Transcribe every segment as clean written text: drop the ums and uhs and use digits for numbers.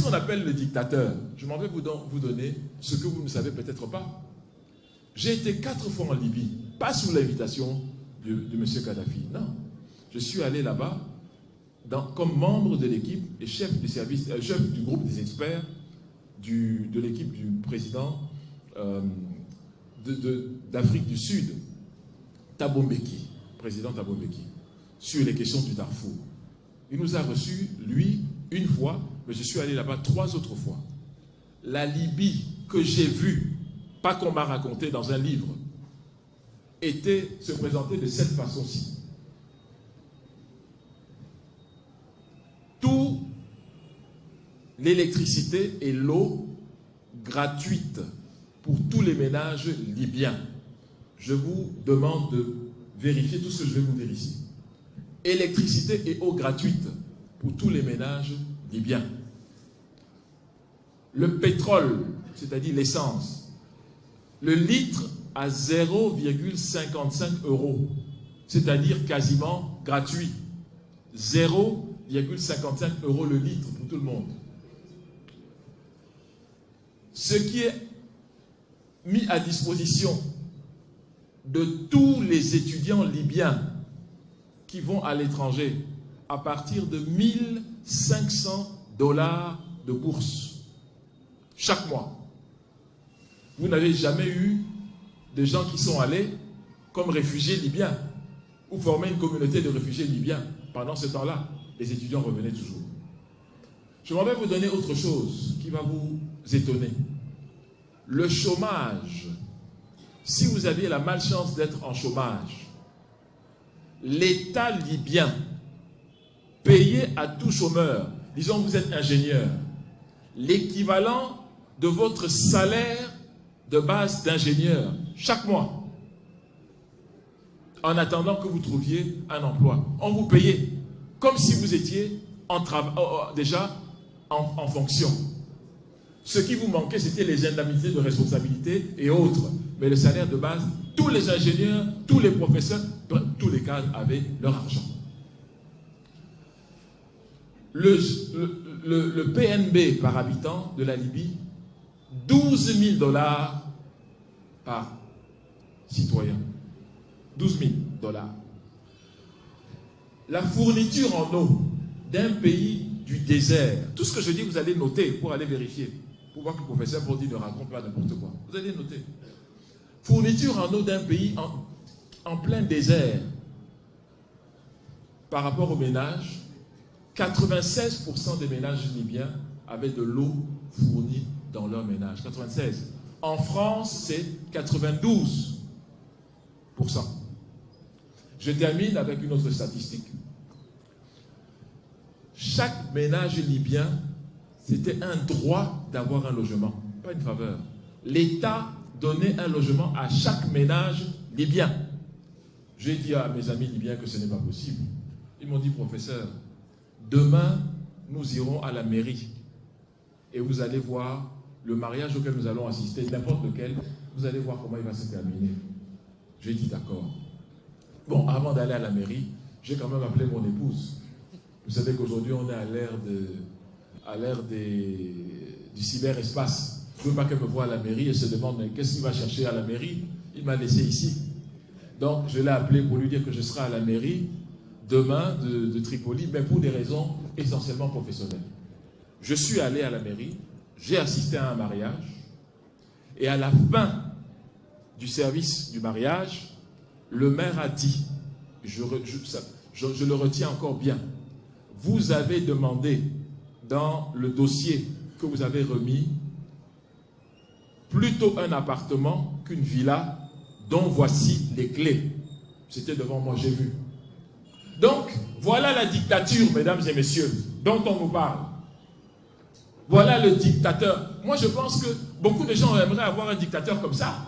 Qu'est-ce qu'on appelle le dictateur? Je m'en vais vous donner ce que vous ne savez peut-être pas. J'ai été 4 fois en Libye, pas sous l'invitation de M. Kadhafi, non. Je suis allé là-bas comme membre de l'équipe et chef du service, chef du groupe des experts de l'équipe du président d'Afrique du Sud, Thabo Mbeki, président Thabo Mbeki, sur les questions du Darfour. Il nous a reçus, lui, une fois, mais je suis allé là-bas 3 autres fois. La Libye que j'ai vue, pas qu'on m'a raconté dans un livre, se présentait de cette façon-ci. Tout l'électricité et l'eau gratuite pour tous les ménages libyens. Je vous demande de vérifier tout ce que je vais vous dire ici. Électricité et eau gratuite pour tous les ménages libyens. Le pétrole, c'est-à-dire l'essence, le litre à 0,55 €, c'est-à-dire quasiment gratuit. 0,55 € le litre pour tout le monde. Ce qui est mis à disposition de tous les étudiants libyens qui vont à l'étranger à partir de 1 500 $ de bourse chaque mois. Vous n'avez jamais eu des gens qui sont allés comme réfugiés libyens ou former une communauté de réfugiés libyens. Pendant ce temps-là, les étudiants revenaient toujours. Je m'en vais vous donner autre chose qui va vous étonner. Le chômage. Si vous aviez la malchance d'être en chômage, l'État libyen payait à tout chômeur, disons que vous êtes ingénieur, l'équivalent de votre salaire de base d'ingénieur chaque mois, en attendant que vous trouviez un emploi. On vous payait comme si vous étiez déjà en fonction. Ce qui vous manquait, c'était les indemnités de responsabilité et autres. Mais le salaire de base, tous les ingénieurs, tous les professeurs, tous les cadres avaient leur argent. Le PNB par habitant de la Libye, 12 000 $ par citoyen. 12 000 $. La fourniture en eau d'un pays du désert, tout ce que je dis, vous allez noter pour aller vérifier, pour voir que le professeur Bourdi ne raconte pas n'importe quoi. Vous allez noter. Fourniture en eau d'un pays en plein désert, par rapport aux ménages, 96% des ménages libyens avaient de l'eau fournie dans leur ménage. 96. En France, c'est 92%. Je termine avec une autre statistique. Chaque ménage libyen, c'était un droit d'avoir un logement, pas une faveur. L'État donnait un logement à chaque ménage libyen. J'ai dit à mes amis libyens que ce n'est pas possible. Ils m'ont dit, professeur, demain, nous irons à la mairie et vous allez voir le mariage auquel nous allons assister, n'importe lequel, vous allez voir comment il va se terminer. J'ai dit d'accord. Bon, avant d'aller à la mairie, j'ai quand même appelé mon épouse. Vous savez qu'aujourd'hui, on est à l'ère du cyberespace. Je ne veux pas qu'elle me voie à la mairie et se demande, mais qu'est-ce qu'il va chercher à la mairie? Il m'a laissé ici. Donc, je l'ai appelé pour lui dire que je serai à la mairie demain de Tripoli, mais pour des raisons essentiellement professionnelles. Je suis allé à la mairie, j'ai assisté à un mariage, et à la fin du service du mariage, le maire a dit, je le retiens encore bien, vous avez demandé dans le dossier que vous avez remis plutôt un appartement qu'une villa dont voici les clés. C'était devant moi, j'ai vu. Donc, voilà la dictature, mesdames et messieurs, dont on nous parle. Voilà le dictateur. Moi, je pense que beaucoup de gens aimeraient avoir un dictateur comme ça.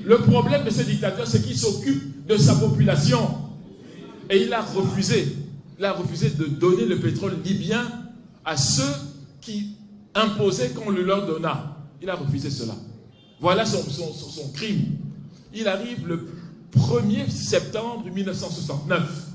Le problème de ce dictateur, c'est qu'il s'occupe de sa population. Et il a refusé de donner le pétrole libyen à ceux qui imposaient qu'on le leur donna. Il a refusé cela. Voilà son crime. Il arrive le 1er septembre 1969.